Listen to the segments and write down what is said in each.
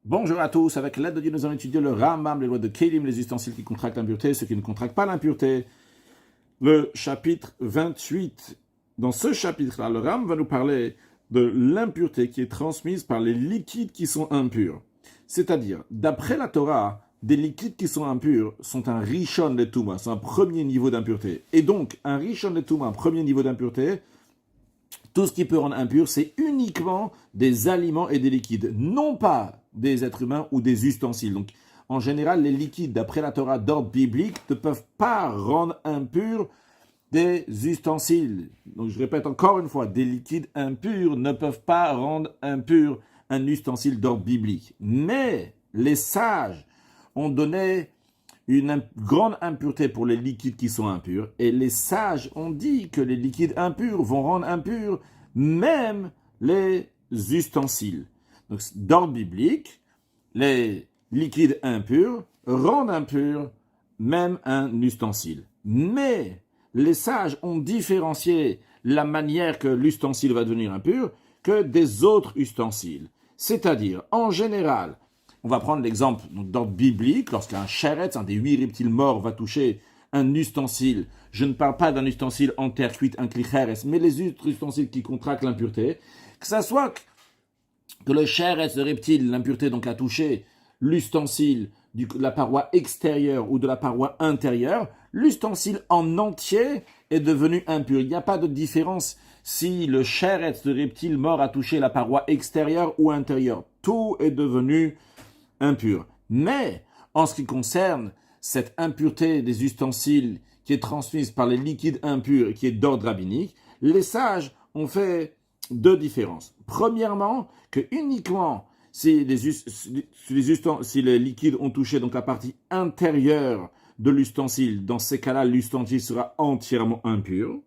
Bonjour à tous, avec l'aide de Dieu, nous allons étudier le Rambam, les lois de Kélim, les ustensiles qui contractent l'impureté, ceux qui ne contractent pas l'impureté. Le chapitre 28. Dans ce chapitre-là, le Rambam va nous parler de l'impureté qui est transmise par les liquides qui sont impurs. C'est-à-dire, d'après la Torah, des liquides qui sont impurs sont un rishon de Touma, c'est un premier niveau d'impureté. Et donc, un rishon de Touma, un premier niveau d'impureté, tout ce qui peut rendre impur, c'est uniquement des aliments et des liquides, non pas des êtres humains ou des ustensiles. Donc, en général, les liquides, d'après la Torah d'ordre biblique, ne peuvent pas rendre impurs des ustensiles. Donc, je répète encore une fois, des liquides impurs ne peuvent pas rendre impur un ustensile d'ordre biblique. Mais les sages ont donné une grande impureté pour les liquides qui sont impurs, et les sages ont dit que les liquides impurs vont rendre impurs même les ustensiles. Donc, d'ordre biblique, les liquides impurs rendent impurs même un ustensile. Mais les sages ont différencié la manière que l'ustensile va devenir impur que des autres ustensiles. C'est-à-dire, en général, on va prendre l'exemple d'ordre biblique, lorsqu'un sheretz, un des 8 reptiles morts, va toucher un ustensile. Je ne parle pas d'un ustensile en terre cuite, un klicheres, mais les autres ustensiles qui contractent l'impureté. Que ça soit que le sheretz, le reptile, l'impureté donc a touché l'ustensile de la paroi extérieure ou de la paroi intérieure, l'ustensile en entier est devenu impur. Il n'y a pas de différence si le sheretz, le reptile mort, a touché la paroi extérieure ou intérieure. Tout est devenu impur. Mais, en ce qui concerne cette impureté des ustensiles qui est transmise par les liquides impurs et qui est d'ordre rabbinique, les sages ont fait deux différences. Premièrement, que uniquement si les liquides ont touché donc la partie intérieure de l'ustensile, dans ces cas-là, l'ustensile sera entièrement impur.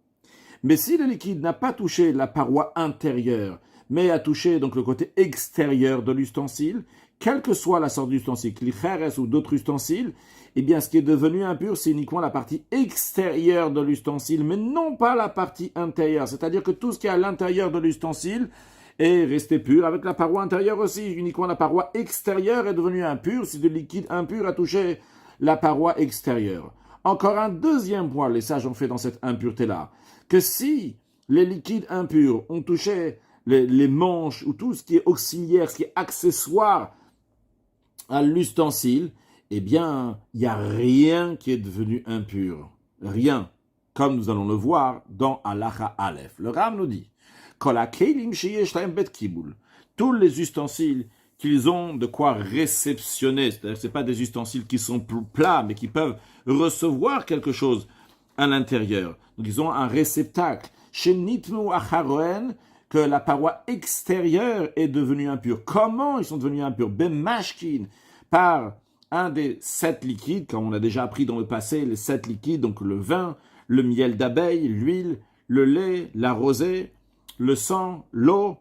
Mais si le liquide n'a pas touché la paroi intérieure, mais a touché donc le côté extérieur de l'ustensile, quelle que soit la sorte d'ustensile, klicheres ou d'autres ustensiles, eh bien, ce qui est devenu impur, c'est uniquement la partie extérieure de l'ustensile, mais non pas la partie intérieure. C'est-à-dire que tout ce qui est à l'intérieur de l'ustensile est resté pur, avec la paroi intérieure aussi. Uniquement la paroi extérieure est devenue impure si le liquide impur a touché la paroi extérieure. Encore un deuxième point, les sages ont fait dans cette impureté-là, que si les liquides impurs ont touché les manches ou tout ce qui est auxiliaire, ce qui est accessoire à l'ustensile, eh bien, il n'y a rien qui est devenu impur. Rien. Comme nous allons le voir dans Halacha Aleph. Le Ram nous dit, tous les ustensiles qu'ils ont de quoi réceptionner, c'est-à-dire que ce pas des ustensiles qui sont plats, mais qui peuvent recevoir quelque chose à l'intérieur. Donc ils ont un réceptacle. Chez Nitmu Acharoen, que la paroi extérieure est devenue impure. Comment ils sont devenus impurs? Bemashkin, par un des 7 liquides, comme on a déjà appris dans le passé, les 7 liquides, donc le vin, le miel d'abeille, l'huile, le lait, la rosée, le sang, l'eau.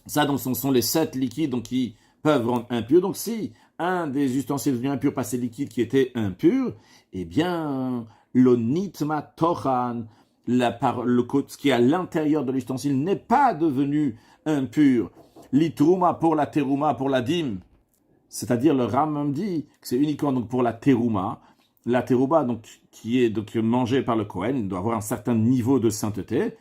Ça, donc, ce sont les 7 liquides donc, qui peuvent rendre impurs. Donc, si un des ustensiles est devenu impur par ces liquides qui étaient impurs, eh bien, l'onitma tochan, ce qui est à l'intérieur de l'ustensile n'est pas devenu impur. L'itrouma pour la terouma, pour la dîme. C'est-à-dire, le Rambam dit que c'est uniquement donc, pour la terouma. La terouma, donc, qui est donc, mangée par le Kohen, doit avoir un certain niveau de sainteté.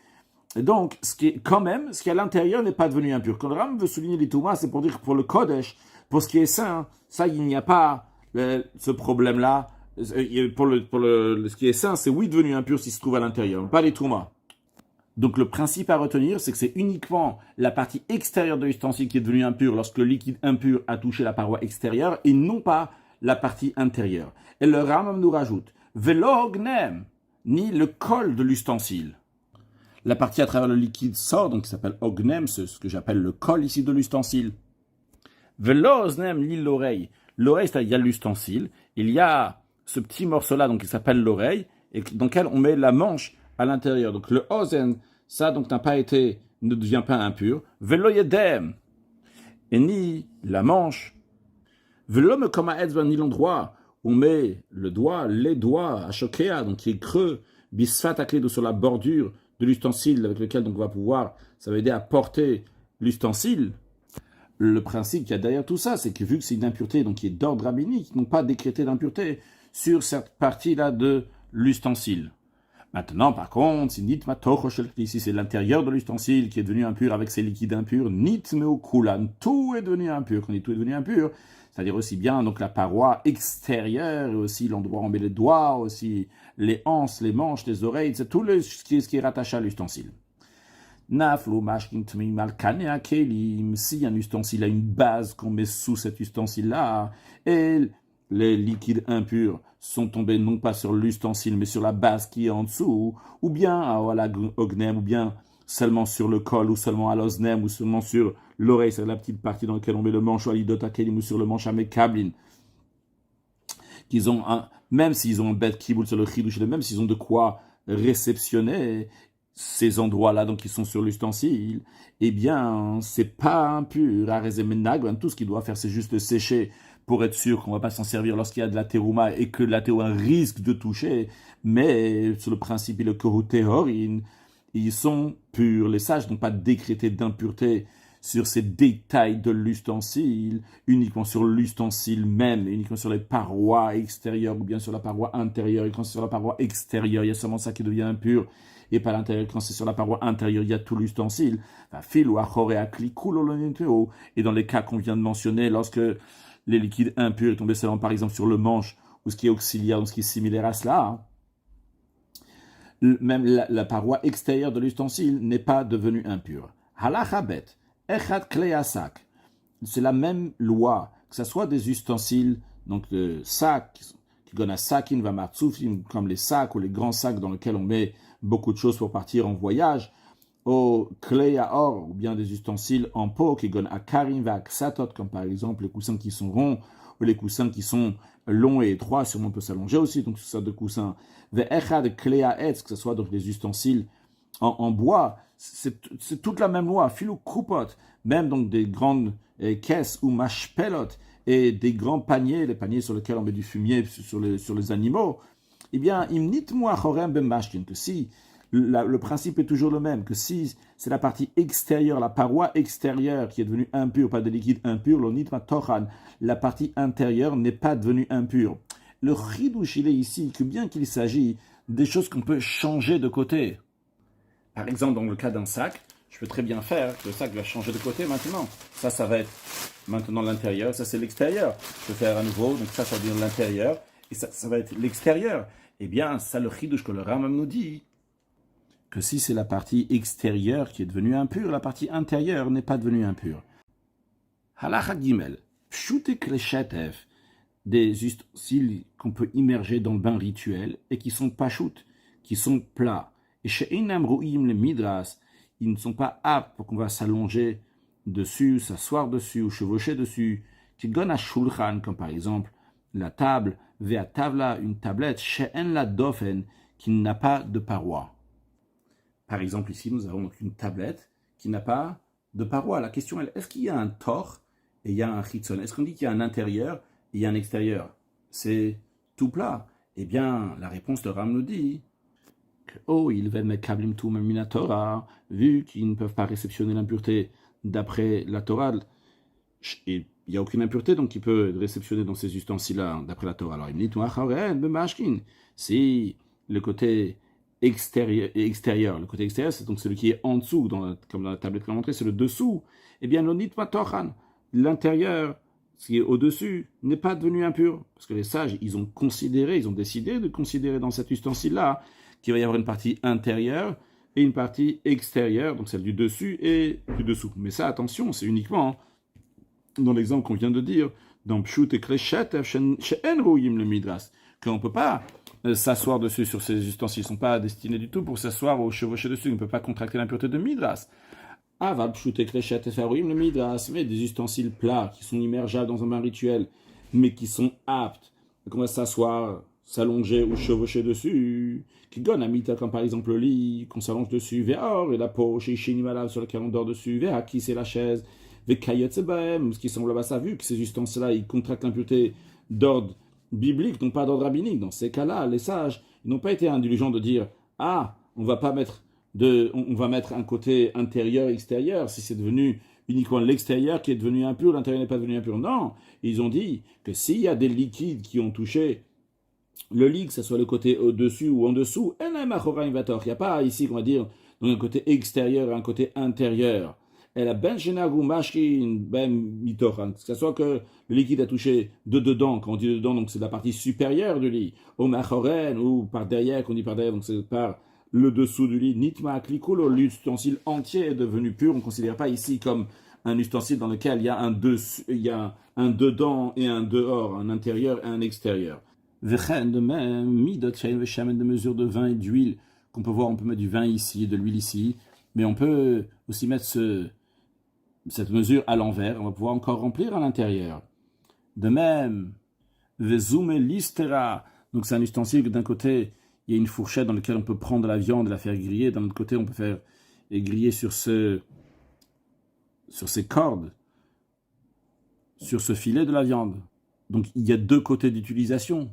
Et donc, ce qui est à l'intérieur n'est pas devenu impur. Quand le Rambam veut souligner l'itouma, c'est pour dire que pour le Kodesh, pour ce qui est saint, ça, il n'y a pas ce problème-là. Pour ce qui est saint, c'est oui devenu impur s'il se trouve à l'intérieur, pas l'itouma. Donc le principe à retenir, c'est que c'est uniquement la partie extérieure de l'ustensile qui est devenue impure lorsque le liquide impur a touché la paroi extérieure et non pas la partie intérieure. Et le Rambam nous rajoute Velognem, ni le col de l'ustensile. La partie à travers le liquide sort, donc qui s'appelle ognem, c'est ce que j'appelle le col ici de l'ustensile. Veloznem, ni l'oreille. L'oreille, c'est-à-dire il y a l'ustensile, il y a ce petit morceau-là donc qui s'appelle l'oreille, et dans lequel on met la manche à l'intérieur. Donc le ozen, ça donc ne devient pas impur. Veloyedem, et ni la manche. Velome comme à ni l'endroit où on met le doigt, les doigts à shokea, donc qui est creux, bisfat à clé sur la bordure de l'ustensile avec lequel donc on va pouvoir, ça va aider à porter l'ustensile. le principe qu'il y a derrière tout ça, c'est que vu que c'est une impureté donc qui est d'ordre rabbinique, ils n'ont pas décrété d'impureté sur cette partie-là de l'ustensile. Maintenant, par contre, si c'est l'intérieur de l'ustensile qui est devenu impur avec ses liquides impurs, tout est devenu impur. Quand tout est devenu impur, c'est-à-dire aussi bien donc la paroi extérieure, et aussi l'endroit où on met les doigts, aussi les anses, les manches, les oreilles, c'est tout ce qui est rattaché à l'ustensile. Si un ustensile a une base qu'on met sous cet ustensile-là, et les liquides impurs sont tombés non pas sur l'ustensile, mais sur la base qui est en dessous, ou bien à la ognem, ou bien seulement sur le col, ou seulement à l'osnem, ou seulement sur l'oreille, c'est la petite partie dans laquelle on met le manche, ou à l'idota kelim, ou sur le manche à mekablin, qu'ils ont même s'ils ont un bet kiboul sur le chidouch, même s'ils ont de quoi réceptionner ces endroits-là, donc qui sont sur l'ustensile, eh bien, c'est pas impur. Tout ce qu'il doit faire, c'est juste sécher pour être sûr qu'on ne va pas s'en servir lorsqu'il y a de la terouma et que la terouma risque de toucher. Mais sur le principe, le kohutehorin, ils sont purs. Les sages n'ont pas décrété d'impureté sur ces détails de l'ustensile, uniquement sur l'ustensile même, uniquement sur les parois extérieures ou bien sur la paroi intérieure. Et quand c'est sur la paroi extérieure, il y a seulement ça qui devient impur. Et pas l'intérieur, quand c'est sur la paroi intérieure, il y a tout l'ustensile. Et dans les cas qu'on vient de mentionner, lorsque les liquides impurs sont tombés seulement par exemple sur le manche, ou ce qui est auxiliaire, ou ce qui est similaire à cela, même la paroi extérieure de l'ustensile n'est pas devenue impure. Halachabet, echad kleasak. C'est la même loi, que ce soit des ustensiles, donc sacs, qui donnent à sakin va martsoufim, comme les sacs ou les grands sacs dans lesquels on met beaucoup de choses pour partir en voyage, au clé à or, ou bien des ustensiles en peau qui donnent à karim va ksatot, comme par exemple les coussins qui sont ronds, ou les coussins qui sont longs et étroits, sûrement on peut s'allonger aussi, donc tout ça de coussins. Ve'echad clé à etz, que ce soit donc des ustensiles en bois, c'est toute la même loi, filou krupot, même donc des grandes caisses ou mashpelot, et des grands paniers, les paniers sur lesquels on met du fumier sur les animaux, eh bien, imnit-moi chorem ben mashkin, que si le principe est toujours le même, que si c'est la partie extérieure, la paroi extérieure qui est devenue impure, pas de liquide impur, l'onitma tochan, la partie intérieure n'est pas devenue impure. Le chidouch, il est ici que bien qu'il s'agit des choses qu'on peut changer de côté. Par exemple, dans le cas d'un sac, je peux très bien faire que le sac va changer de côté maintenant. Ça va être maintenant l'intérieur, ça c'est l'extérieur. Je peux faire à nouveau, donc ça va devenir l'intérieur, et ça va être l'extérieur. Eh bien, ça le chidouch que le Rambam nous dit, que si c'est la partie extérieure qui est devenue impure, la partie intérieure n'est pas devenue impure. Halacha Gimel, pshute kleshetef, des ustensiles qu'on peut immerger dans le bain rituel et qui sont pachout, qui sont plats. Et chez Einam Ruim le Midras, ils ne sont pas aptes pour qu'on va s'allonger dessus, s'asseoir dessus ou chevaucher dessus. Kigon shulchan, comme par exemple la table, vea tavla, une tablette, chez En la dofen, qui n'a pas de paroi. Par exemple, ici, nous avons donc une tablette qui n'a pas de paroi. La question est, est-ce qu'il y a un tor et il y a un chitzon? Est-ce qu'on dit qu'il y a un intérieur et il y a un extérieur? C'est tout plat. Eh bien, la réponse de Ram nous dit que, ils veulent mettre kablim tout même la Torah, vu qu'ils ne peuvent pas réceptionner l'impureté d'après la Torah. Et il n'y a aucune impureté, donc il peut réceptionner dans ces ustensiles-là, d'après la Torah. Alors, il me dit, si le côté extérieur. Le côté extérieur, c'est donc celui qui est en dessous, comme dans la tablette qu'on a montré, c'est le dessous. Eh bien, l'intérieur, ce qui est au-dessus, n'est pas devenu impur. Parce que les sages, ils ont décidé de considérer dans cet ustensile-là qu'il va y avoir une partie intérieure et une partie extérieure, donc celle du dessus et du dessous. Mais ça, attention, c'est uniquement dans l'exemple qu'on vient de dire, dans Pshut et Kreshet, she'en rouyim le midras, qu'on ne peut pas s'asseoir dessus sur ces ustensiles. Ils ne sont pas destinés du tout pour s'asseoir ou chevaucher dessus. On ne peut pas contracter l'impureté de midras. Aval pshut et Kreshet et farouim le midras, mais des ustensiles plats qui sont immergeables dans un bain rituel, mais qui sont aptes qu'on va s'asseoir, s'allonger ou chevaucher dessus. Qui donne à mita, comme par exemple le lit, qu'on s'allonge dessus, ve'or et la poche, et malade sur lequel on dort dessus, ve'aki c'est la chaise, ve'kayot sebaem, ce qui semble à sa vue que ces ustensiles-là, ils contractent l'impureté d'ordre biblique, non pas d'ordre rabbinique. Dans ces cas-là, les sages, ils n'ont pas été indulgents de dire on va mettre un côté intérieur, extérieur, si c'est devenu uniquement l'extérieur qui est devenu impur, l'intérieur n'est pas devenu impur. Non, ils ont dit que s'il y a des liquides qui ont touché le lit, que ce soit le côté au-dessus ou en dessous, il n'y a pas ici, on va dire, donc un côté extérieur et un côté intérieur. Et la ben shenagu mashkin ben mitochan, que ce soit que le liquide a touché de dedans, quand on dit dedans, donc c'est la partie supérieure du lit, au machoren, ou par derrière, qu'on dit par derrière, donc c'est par le dessous du lit, nitma klikulo, l'ustensile entier est devenu pur. On ne considère pas ici comme un ustensile dans lequel il y a un dessus, il y a un dedans et un dehors, un intérieur et un extérieur. De même, midot de mesure de vin et d'huile, qu'on peut voir, on peut mettre du vin ici, de l'huile ici, mais on peut aussi mettre cette mesure à l'envers, on va pouvoir encore remplir à l'intérieur. De même, vezume listera, donc c'est un ustensile que d'un côté, il y a une fourchette dans laquelle on peut prendre de la viande et la faire griller, d'un autre côté, on peut faire griller sur ces cordes, sur ce filet de la viande. Donc il y a deux côtés d'utilisation.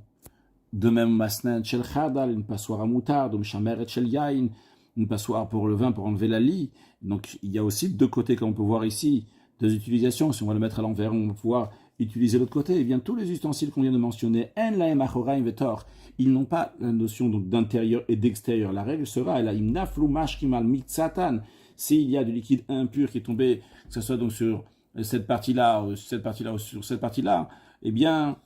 De même, masnan shel chadal, une passoire à moutarde, ou chameret shel yain, une passoire pour le vin, pour enlever la lie. Donc il y a aussi deux côtés, comme on peut voir ici, deux utilisations. Si on va le mettre à l'envers, on va pouvoir utiliser l'autre côté. Et bien tous les ustensiles qu'on vient de mentionner, en laem achoraim vetor, ils n'ont pas la notion donc d'intérieur et d'extérieur. La règle sera, elle a imnaflu mashkimal mitzatan, s'il y a du liquide impur qui est tombé, que ce soit donc sur cette partie-là, ou sur cette partie-là, eh bien,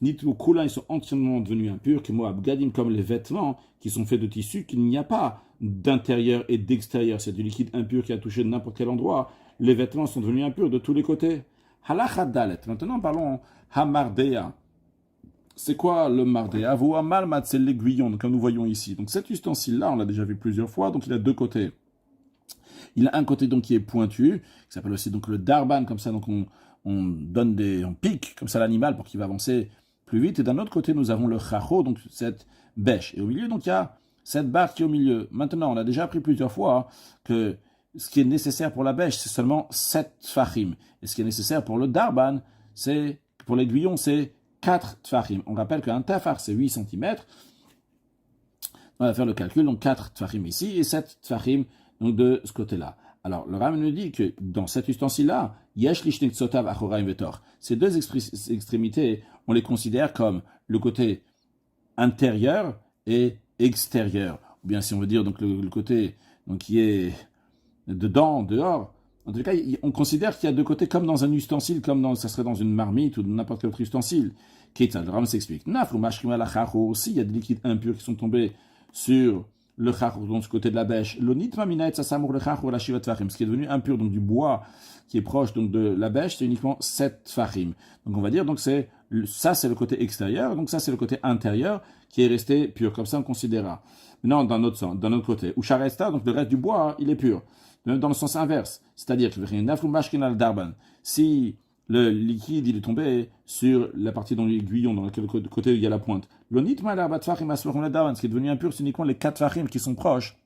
Nitmu Kula, ils sont entièrement devenus impurs, que moi, Abgadim, comme les vêtements qui sont faits de tissu, qu'il n'y a pas d'intérieur et d'extérieur. C'est du liquide impur qui a touché de n'importe quel endroit. Les vêtements sont devenus impurs de tous les côtés. Halakha Dalet. Maintenant, parlons Hamardea. C'est quoi le Mardea? Vous Amalmat, c'est l'aiguillon, comme nous voyons ici. Donc cet ustensile-là, on l'a déjà vu plusieurs fois, donc il a deux côtés. Il a un côté donc qui est pointu, qui s'appelle aussi donc le darban, comme ça, donc on pique comme ça l'animal pour qu'il va avancer plus vite. Et d'un autre côté, nous avons le chacho, donc cette bêche. Et au milieu, donc il y a cette barre qui est au milieu. Maintenant, on a déjà appris plusieurs fois que ce qui est nécessaire pour la bêche, c'est seulement 7 tfachim. Et ce qui est nécessaire pour le darban, pour l'aiguillon, c'est 4 tfachim. On rappelle qu'un tafar, c'est 8 cm. On va faire le calcul, donc 4 tfachim ici et 7 tfachim donc de ce côté-là. Alors, le Ram nous dit que dans cet ustensile-là, yesh lishnik tsotav achoraim vetor. Ces deux extrémités, on les considère comme le côté intérieur et extérieur. Ou bien si on veut dire donc le côté donc, qui est dedans, dehors. En tout cas, on considère qu'il y a deux côtés comme dans un ustensile, ça serait dans une marmite ou n'importe quel autre ustensile. Ketal, le Ram s'explique. Nafru mashkim ala chachou, aussi, il y a des liquides impurs qui sont tombés sur le chachou, donc ce côté de la bêche. L'onit maminaet sasamur le chachou la shivat tfachim, ce qui est devenu impur, donc du bois qui est proche donc de la bêche, c'est uniquement 7 tfachim. Donc on va dire, donc ça c'est le côté extérieur, donc ça c'est le côté intérieur qui est resté pur. Comme ça on considérera. Maintenant, d'un autre côté, où charesta, donc le reste du bois, il est pur. Dans le sens inverse, c'est-à-dire que si le liquide il est tombé sur la partie dans l'aiguillon, dans lequel côté il y a la pointe, ce qui est devenu impur, c'est uniquement les 4 tfachim qui sont proches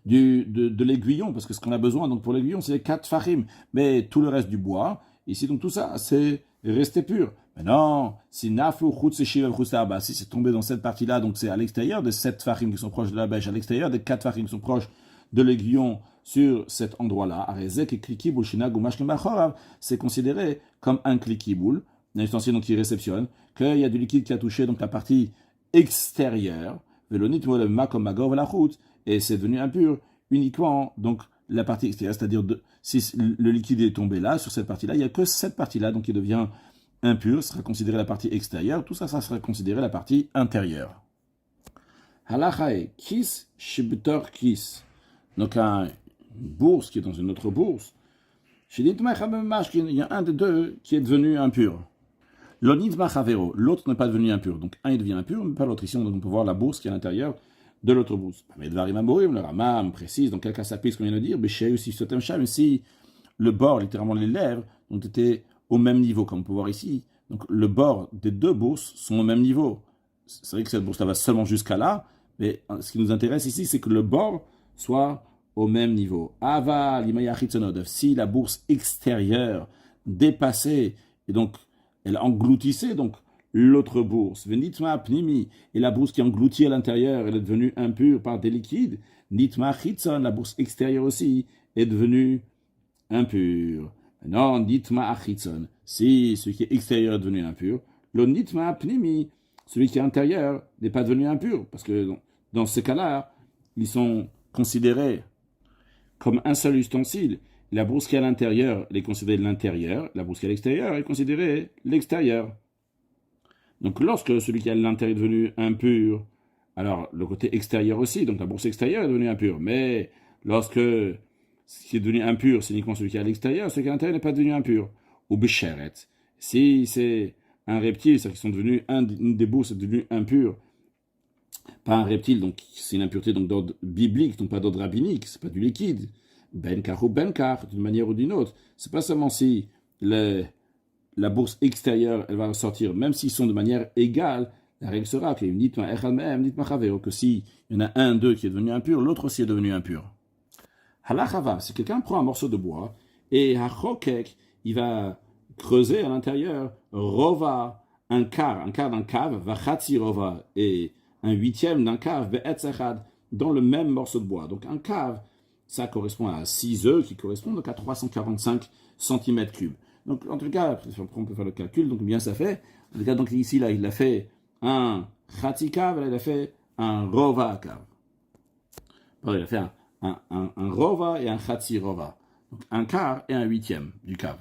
de l'aiguillon, parce que ce qu'on a besoin donc pour l'aiguillon, c'est les 4 tfachim, mais tout le reste du bois, ici donc tout ça, c'est resté pur. Mais non, si c'est tombé dans cette partie-là, donc c'est à l'extérieur des 7 tfachim qui sont proches de la bêche, à l'extérieur des 4 tfachim qui sont proches de l'aiguillon sur cet endroit-là, c'est considéré comme un klikiboul, un ustensile qui réceptionne, qu'il y a du liquide qui a touché donc la partie extérieure, et c'est devenu impur uniquement donc la partie extérieure, c'est-à-dire si le liquide est tombé là, sur cette partie-là, il n'y a que cette partie-là donc qui devient impur, sera considéré la partie extérieure, tout ça, ça sera considéré la partie intérieure. Halachae, kis shibtor kis. Donc, une bourse qui est dans une autre bourse. Il y a un des deux qui est devenu impur. L'autre n'est pas devenu impur. Donc, un il devient impur, mais pas l'autre. Ici, on peut voir la bourse qui est à l'intérieur de l'autre bourse. Mais le Ramam précise, dans quel cas ça pisse, comme il vient de dire, si le bord, littéralement les lèvres, ont été au même niveau, comme on peut voir ici. Donc, le bord des deux bourses sont au même niveau. C'est vrai que cette bourse-là va seulement jusqu'à là, mais ce qui nous intéresse ici, c'est que le bord soit au même niveau. Si la bourse extérieure dépassait, et donc elle engloutissait donc l'autre bourse, et la bourse qui engloutit à l'intérieur, elle est devenue impure par des liquides, la bourse extérieure aussi est devenue impur. Maintenant, nitma achitzon, si celui qui est extérieur est devenu impur, le nitma pnimi, celui qui est intérieur n'est pas devenu impur, parce que dans ces cas-là, ils sont considérés comme un seul ustensile. La bourse qui est à l'intérieur, elle est considérée l'intérieur, la bourse qui est à l'extérieur est considérée l'extérieur. Donc lorsque celui qui est à l'intérieur est devenu impur, alors le côté extérieur aussi, donc la bourse extérieure est devenue impure, mais lorsque ce qui est devenu impur, c'est uniquement celui qui est à l'extérieur, celui qui est à l'intérieur n'est pas devenu impur. Ou bécheret, si c'est un reptile, c'est-à-dire qu'ils sont devenus, une des bourses est devenue impure, pas un reptile, donc c'est une impureté donc d'ordre biblique, donc pas d'ordre rabbinique, c'est pas du liquide. Benkar ou benkar, d'une manière ou d'une autre. C'est pas seulement si la bourse extérieure, elle va sortir, même s'ils sont de manière égale, la règle sera que si il y en a un d'eux qui est devenu impur, l'autre aussi est devenu impur. Halachava, si quelqu'un prend un morceau de bois et hachokek, il va creuser à l'intérieur, rova, un quart d'un cave, vachatzi rova, et un huitième d'un cave, be'etzachad, dans le même morceau de bois. Donc un cave, ça correspond à 6 œufs qui correspondent donc à 345 cm3. Donc en tout cas, on peut faire le calcul, donc bien ça fait. En tout cas, donc ici, là, il a fait un chatzi cave, là, il a fait un rova cave. Pardon, il a fait un rova et un chatzi rova. Donc un quart et un huitième du cave.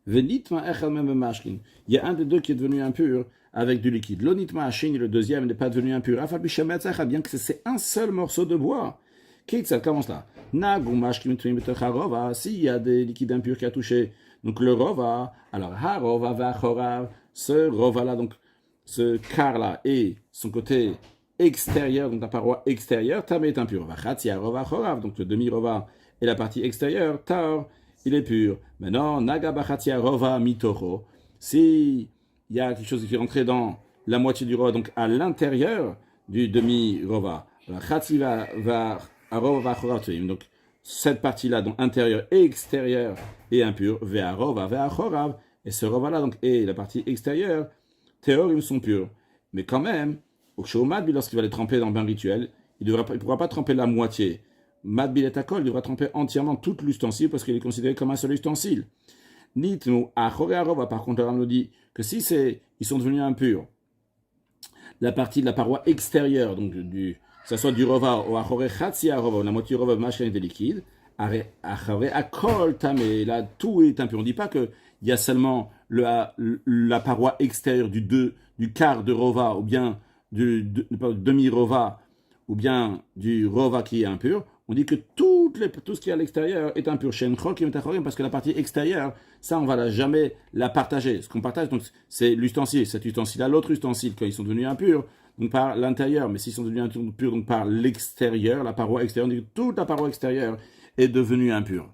Venitma echel mem mashkin. Il y a un des deux qui est devenu impur avec du liquide. L'onitma hachin, le deuxième n'est pas devenu impur. Afal bishemet echel, bien que c'est un seul morceau de bois. Qu'est-ce que commence là? Nagu mashkin tuim betocha rova. S'il y a des liquides impurs qui a touché, donc le rova, alors ha rova va chorav, ce rova là, donc ce quart là et son côté extérieur, donc la paroi extérieure, tam est impur. Vachatia rova chorav, donc le demi rova et la partie extérieure, tar, il est pur. Maintenant, naga bachatia rova mitocho, si il y a quelque chose qui est rentré dans la moitié du rova, donc à l'intérieur du demi rova, chati va rova va chorav tuim, donc cette partie-là, donc intérieure et extérieure, est impure, ve'arova chorav, et ce rova-là, donc, et la partie extérieure, théorim sont purs. Mais quand même, au Madbil, lorsqu'il va les tremper dans le bain rituel, il ne pourra pas tremper la moitié. Madbil et Akol, il devra tremper entièrement tout l'ustensile parce qu'il est considéré comme un seul ustensile. Nitnu, Achore par contre, on nous dit que si ils sont devenus impurs, la partie de la paroi extérieure, donc que ce soit du rova ou Achore Chatsi Arova, la moitié rova machin des liquides, Achore Akol Tamé, là tout est impur. On ne dit pas qu'il y a seulement la paroi extérieure du quart de rova ou bien du demi-rova ou bien du rova qui est impur. On dit que tout ce qui est à l'extérieur est impur. Parce que la partie extérieure, ça, on ne va jamais la partager. Ce qu'on partage, donc, c'est l'ustensile. Cet ustensile à l'autre ustensile, quand ils sont devenus impurs, donc par l'intérieur. Mais s'ils sont devenus impurs, donc par l'extérieur, la paroi extérieure, on dit que toute la paroi extérieure est devenue impure.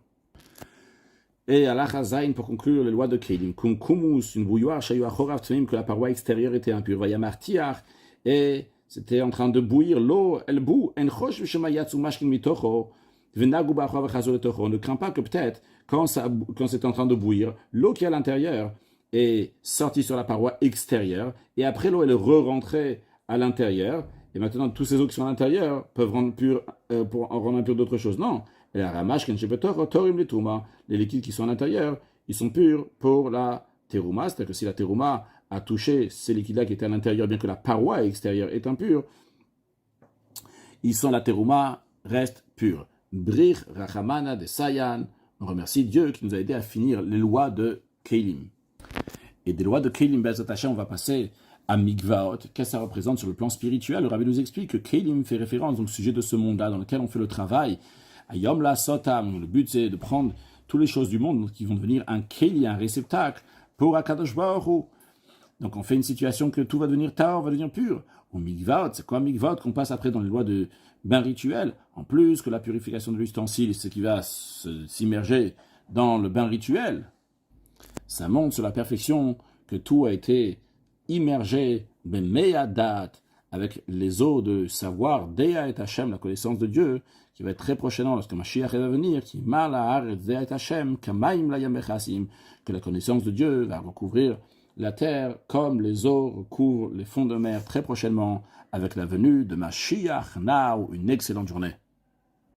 Et à l'Achazaïn, pour conclure les lois de Kélim, Kumkumus, une bouilloire, que la paroi extérieure était impure. Vayamartiach, et c'était en train de bouillir l'eau, elle bout. On ne craint pas que peut-être, quand c'est en train de bouillir, l'eau qui est à l'intérieur est sortie sur la paroi extérieure, et après l'eau, elle est re-rentrée à l'intérieur, et maintenant, tous ces eaux qui sont à l'intérieur peuvent rendre pur, pour en rendre impur d'autres choses. Non. Les liquides qui sont à l'intérieur, ils sont purs pour la terouma, c'est-à-dire que si la terouma a touché ces liquides-là qui étaient à l'intérieur, bien que la paroi extérieure est impure, la terouma reste pure. Brich, Rachamana, de Sayan, on remercie Dieu qui nous a aidé à finir les lois de Kélim. Et des lois de Kélim, on va passer à Mikvaot. Qu'est-ce que ça représente sur le plan spirituel? Le Rabbi nous explique que Kélim fait référence au sujet de ce monde-là dans lequel on fait le travail. Ayom la Sotam, le but c'est de prendre toutes les choses du monde qui vont devenir un Kéli, un réceptacle pour Akadosh Baruch Hu. Donc on fait une situation que tout va devenir tahor, va devenir pur. Ou Mikvaot, c'est quoi Mikvaot qu'on passe après dans les lois de bain rituel? En plus que la purification de l'ustensile, c'est ce qui va s'immerger dans le bain rituel. Ça montre sur la perfection que tout a été immergé, ben meyadat, avec les eaux de savoir, Dea et Hashem, la connaissance de Dieu, qui va être très prochainement lorsque Mashiach va venir, qui malahar Dea et Hashem, kamaim layam bechasim, que la connaissance de Dieu va recouvrir la terre comme les eaux recouvrent les fonds de mer très prochainement avec la venue de Mashiach. Now, une excellente journée.